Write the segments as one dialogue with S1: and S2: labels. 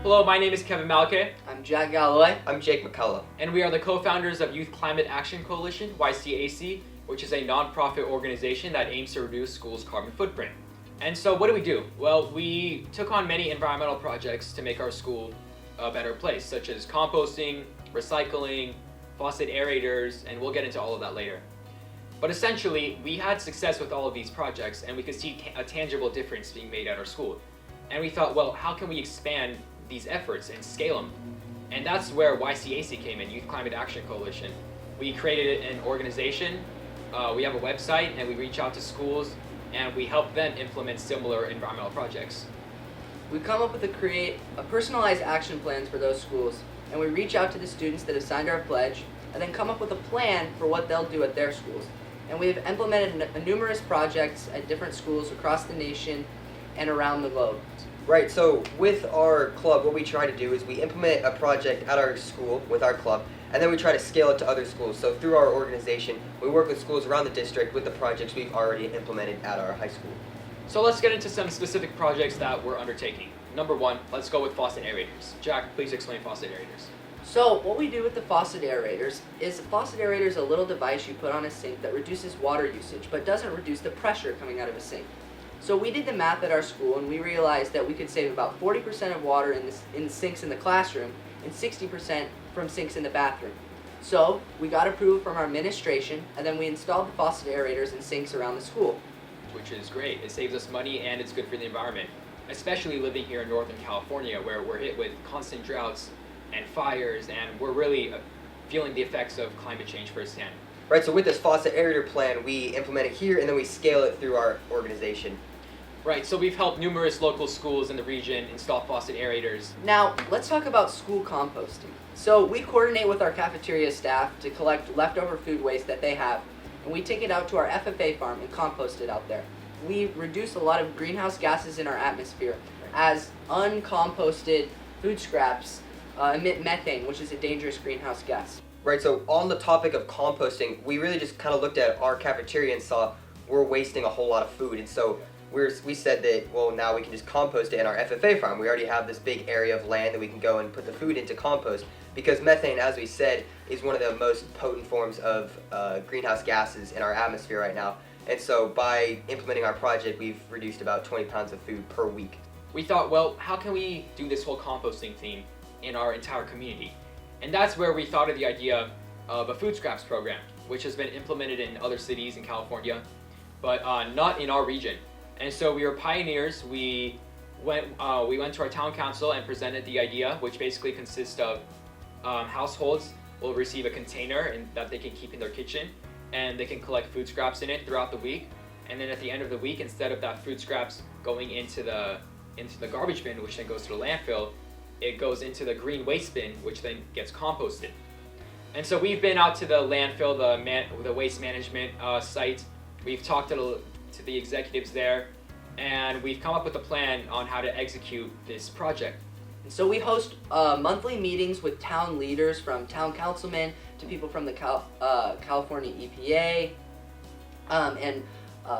S1: Hello, my name is Kevin Malaekeh,
S2: I'm Jack Galloway.
S3: I'm Jake McCullough.
S1: and we are the co-founders of Youth Climate Action Coalition, YCAC, which is a non-profit organization that aims to reduce schools' carbon footprint. And so what do? Well, we took on many environmental projects to make our school a better place, such as composting, recycling, faucet aerators, and we'll get into all of that later. But essentially, we had success with all of these projects, and we could see a tangible difference being made at our school. And we thought, well, how can we expand these efforts and scale them? And that's where YCAC came in, Youth Climate Action Coalition. We created an organization, we have a website, and we reach out to schools, and we help them implement similar environmental projects.
S2: We come up with create a personalized action plans for those schools, and we reach out to the students that have signed our pledge, and then come up with a plan for what they'll do at their schools. And we have implemented numerous projects at different schools across the nation and around the globe.
S3: Right, so with our club, what we try to do is we implement a project at our school with our club, and then we try to scale it to other schools. So through our organization, we work with schools around the district with the projects we've already implemented at our high school.
S1: So let's get into some specific projects that we're undertaking. Number one, let's go with faucet aerators. Jack, please explain faucet aerators.
S2: So what we do with the faucet aerators is a faucet aerator is a little device you put on a sink that reduces water usage but doesn't reduce the pressure coming out of a sink. So we did the math at our school and we realized that we could save about 40% of water in sinks in the classroom and 60% from sinks in the bathroom. So we got approval from our administration and then we installed the faucet aerators in sinks around the school.
S1: Which is great. It saves us money and it's good for the environment, especially living here in Northern California where we're hit with constant droughts and fires, and we're really feeling the effects of climate change firsthand.
S3: Right, so with this faucet aerator plan, we implement it here and then we scale it through our organization.
S1: Right, so we've helped numerous local schools in the region install faucet aerators.
S2: Now, let's talk about school composting. So we coordinate with our cafeteria staff to collect leftover food waste that they have, and we take it out to our FFA farm and compost it out there. We reduce a lot of greenhouse gases in our atmosphere as uncomposted food scraps emit methane, which is a dangerous greenhouse gas.
S3: Right, so on the topic of composting, we really just kind of looked at our cafeteria and saw we're wasting a whole lot of food, and so we said that, well, now we can just compost it in our FFA farm. We already have this big area of land that we can go and put the food into compost, because methane, as we said, is one of the most potent forms of greenhouse gases in our atmosphere right now. And so by implementing our project, we've reduced about 20 pounds of food per week.
S1: We thought, well, how can we do this whole composting theme in our entire community? And that's where we thought of the idea of a food scraps program, which has been implemented in other cities in California, but not in our region. And so we were pioneers. We went to our town council and presented the idea, which basically consists of households will receive a container that they can keep in their kitchen, and they can collect food scraps in it throughout the week. And then at the end of the week, instead of that food scraps going into the garbage bin, which then goes to the landfill, it goes into the green waste bin, which then gets composted. And so we've been out to the landfill, the waste management site. We've talked to the executives there, and we've come up with a plan on how to execute this project.
S2: And so we host monthly meetings with town leaders, from town councilmen to people from the California EPA and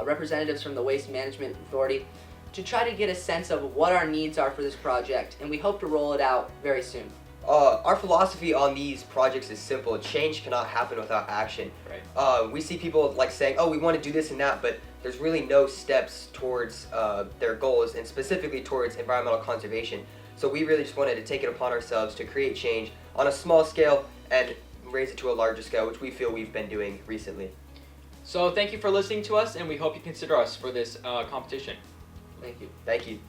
S2: representatives from the Waste Management Authority, to try to get a sense of what our needs are for this project, and we hope to roll it out very soon.
S3: Our philosophy on these projects is simple. Change cannot happen without action.
S1: Right.
S3: We see people like saying, oh, we want to do this and that, but there's really no steps towards their goals, and specifically towards environmental conservation. So we really just wanted to take it upon ourselves to create change on a small scale and raise it to a larger scale, which we feel we've been doing recently.
S1: So thank you for listening to us, and we hope you consider us for this competition.
S2: Thank you.
S3: Thank you.